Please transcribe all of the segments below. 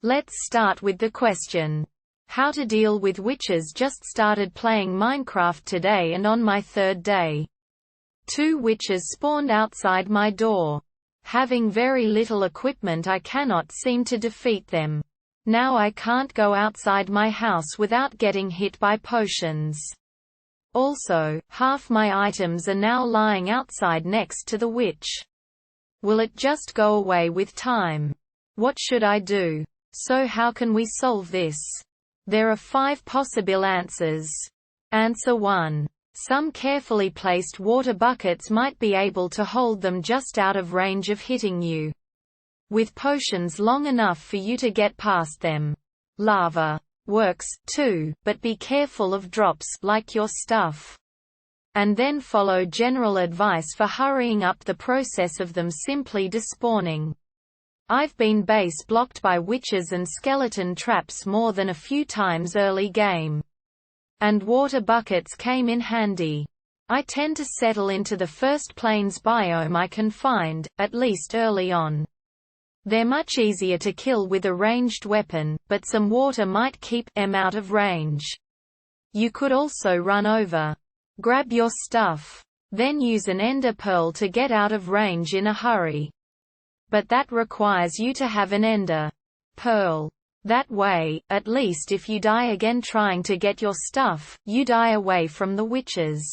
Let's start with the question. How to deal with witches. Just started playing Minecraft today and on my third day, 2 witches spawned outside my door. Having very little equipment, I cannot seem to defeat them. Now I can't go outside my house without getting hit by potions. Also, half my items are now lying outside next to the witch. Will it just go away with time? What should I do? So how can we solve this? There are 5 possible answers. Answer 1. Some carefully placed water buckets might be able to hold them just out of range of hitting you, with potions long enough for you to get past them. Lava works, too, but be careful of drops like your stuff. And then follow general advice for hurrying up the process of them simply despawning. I've been base blocked by witches and skeleton traps more than a few times early game. And water buckets came in handy. I tend to settle into the first plains biome I can find, at least early on. They're much easier to kill with a ranged weapon, but some water might keep them out of range. You could also run over, grab your stuff, then use an ender pearl to get out of range in a hurry. But that requires you to have an ender pearl. That way, at least if you die again trying to get your stuff, you die away from the witches.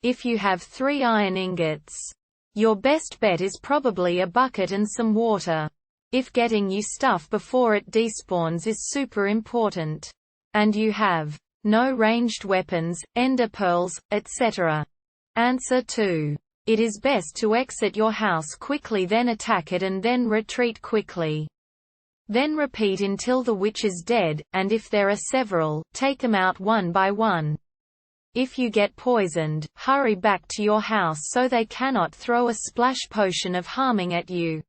If you have 3 iron ingots, your best bet is probably a bucket and some water. If getting you stuff before it despawns is super important, and you have no ranged weapons, ender pearls, etc. Answer 2. It is best to exit your house quickly, then attack it and then retreat quickly. Then repeat until the witch is dead, and if there are several, take them out one by one. If you get poisoned, hurry back to your house so they cannot throw a splash potion of harming at you.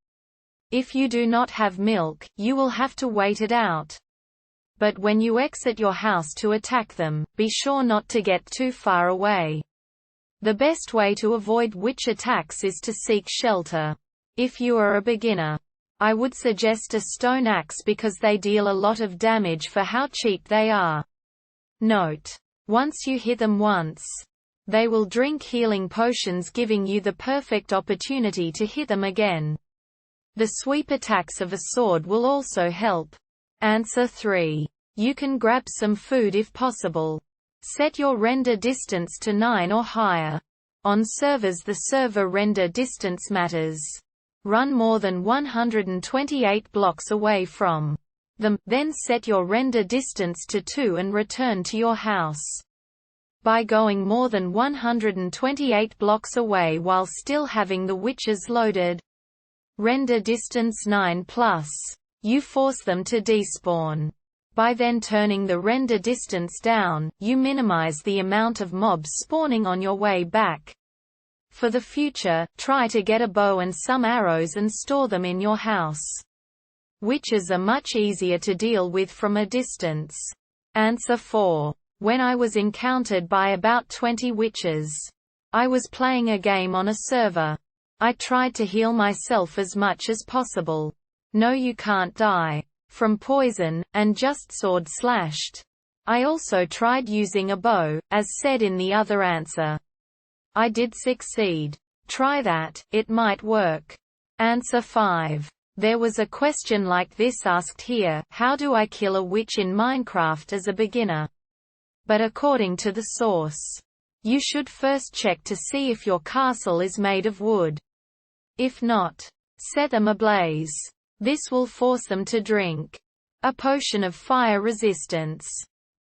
If you do not have milk, you will have to wait it out. But when you exit your house to attack them, be sure not to get too far away. The best way to avoid witch attacks is to seek shelter. If you are a beginner, I would suggest a stone axe because they deal a lot of damage for how cheap they are. Note: once you hit them once, they will drink healing potions, giving you the perfect opportunity to hit them again. The sweep attacks of a sword will also help. Answer 3. You can grab some food if possible. Set your render distance to 9 or higher. On servers the server render distance matters. Run more than 128 blocks away from them, then set your render distance to 2 and return to your house. By going more than 128 blocks away while still having the witches loaded, render distance 9+, you force them to despawn. By then turning the render distance down, you minimize the amount of mobs spawning on your way back. For the future, try to get a bow and some arrows and store them in your house. Witches are much easier to deal with from a distance. Answer 4. When I was encountered by about 20 witches, I was playing a game on a server. I tried to heal myself as much as possible. No, you can't die from poison, and just sword slashed. I also tried using a bow, as said in the other answer. I did succeed. Try that, it might work. Answer 5. There was a question like this asked here: how do I kill a witch in Minecraft as a beginner? But according to the source, you should first check to see if your castle is made of wood. If not, set them ablaze. This will force them to drink a potion of fire resistance.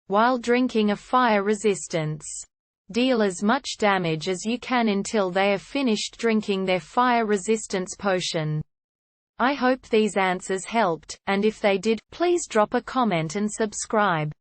While drinking a fire resistance, deal as much damage as you can until they are finished drinking their fire resistance potion. I hope these answers helped, and if they did, please drop a comment and subscribe.